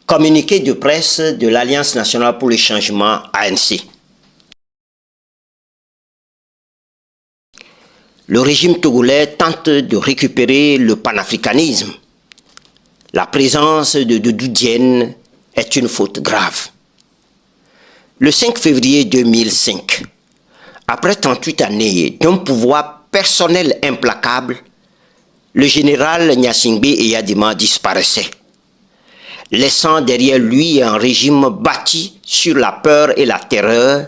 Communiqué de presse de l'Alliance nationale pour le changement ANC. Le régime togolais tente de récupérer le panafricanisme. La présence de Doudou Diène est une faute grave. Le 5 février 2005, après 38 années d'un pouvoir personnel implacable, le général Gnassingbé Eyadema disparaissait, laissant derrière lui un régime bâti sur la peur et la terreur,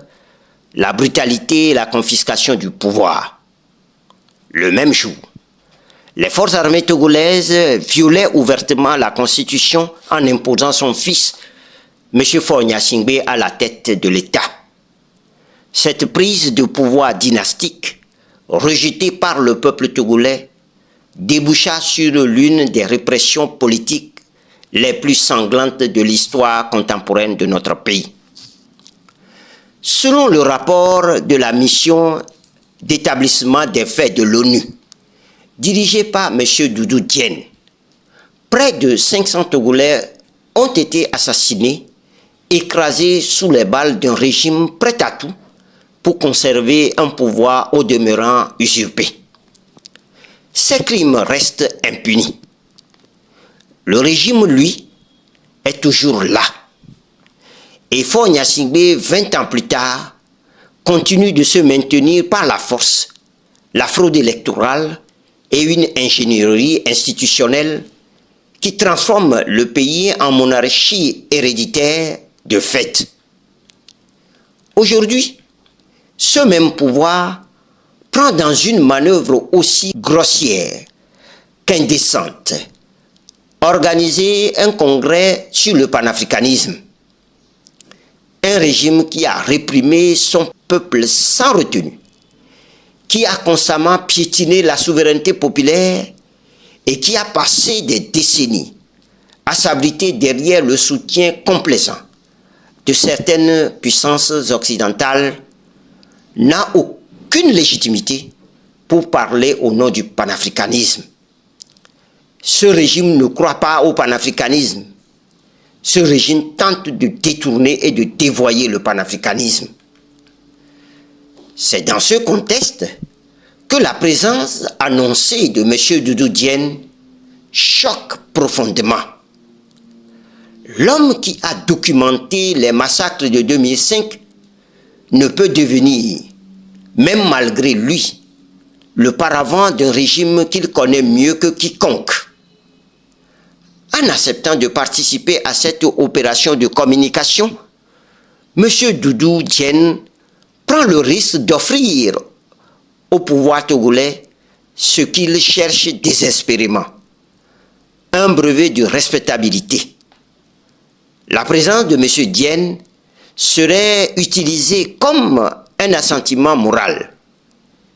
la brutalité et la confiscation du pouvoir. Le même jour, les forces armées togolaises violaient ouvertement la Constitution en imposant son fils, M. Faure Gnassingbé, à la tête de l'État. Cette prise de pouvoir dynastique, rejetée par le peuple togolais, déboucha sur l'une des répressions politiques les plus sanglantes de l'histoire contemporaine de notre pays. Selon le rapport de la mission d'établissement des faits de l'ONU, dirigée par M. Doudou Diène, près de 500 Togolais ont été assassinés, écrasés sous les balles d'un régime prêt à tout pour conserver un pouvoir au demeurant usurpé. Ces crimes restent impunis. Le régime, lui, est toujours là. Et Faure Gnassingbé, 20 ans plus tard, continue de se maintenir par la force, la fraude électorale et une ingénierie institutionnelle qui transforme le pays en monarchie héréditaire de fait. Aujourd'hui, ce même pouvoir prend dans une manœuvre aussi grossière qu'indécente organiser un congrès sur le panafricanisme. Un régime qui a réprimé son peuple sans retenue, qui a constamment piétiné la souveraineté populaire et qui a passé des décennies à s'abriter derrière le soutien complaisant de certaines puissances occidentales, n'a aucune légitimité pour parler au nom du panafricanisme. Ce régime ne croit pas au panafricanisme. Ce régime tente de détourner et de dévoyer le panafricanisme. C'est dans ce contexte que la présence annoncée de M. Doudou Diène choque profondément. L'homme qui a documenté les massacres de 2005 ne peut devenir, même malgré lui, le paravent d'un régime qu'il connaît mieux que quiconque. En acceptant de participer à cette opération de communication, M. Doudou Diène prend le risque d'offrir au pouvoir togolais ce qu'il cherche désespérément, un brevet de respectabilité. La présence de M. Diène serait utilisée comme un assentiment moral,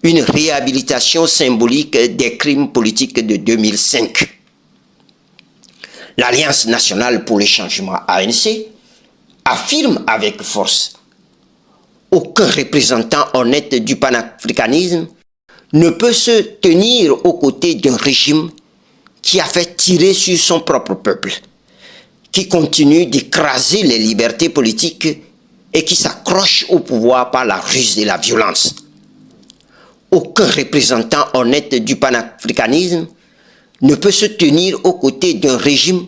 une réhabilitation symbolique des crimes politiques de 2005. L'Alliance nationale pour le changement ANC affirme avec force: aucun représentant honnête du panafricanisme ne peut se tenir aux côtés d'un régime qui a fait tirer sur son propre peuple, qui continue d'écraser les libertés politiques et qui s'accroche au pouvoir par la ruse et la violence. Aucun représentant honnête du panafricanisme ne peut se tenir aux côtés d'un régime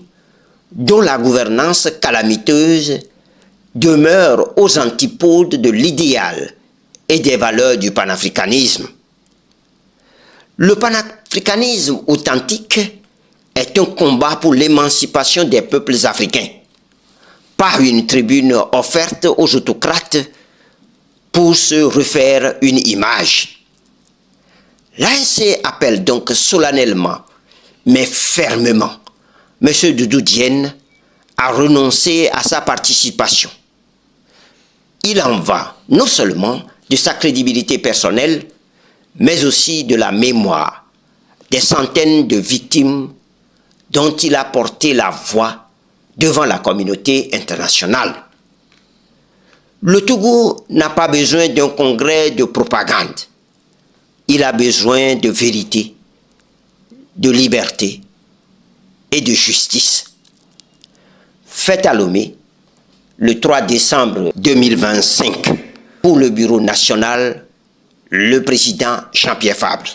dont la gouvernance calamiteuse demeure aux antipodes de l'idéal et des valeurs du panafricanisme. Le panafricanisme authentique est un combat pour l'émancipation des peuples africains, pas une tribune offerte aux autocrates pour se refaire une image. L'ANC appelle donc solennellement, mais fermement, M. Doudou Diène à renoncer à sa participation. Il en va non seulement de sa crédibilité personnelle, mais aussi de la mémoire des centaines de victimes dont il a porté la voix devant la communauté internationale. Le Togo n'a pas besoin d'un congrès de propagande. Il a besoin de vérité, de liberté et de justice. faite à Lomé le 3 décembre 2025. Pour le Bureau national, le président Jean-Pierre Fabre.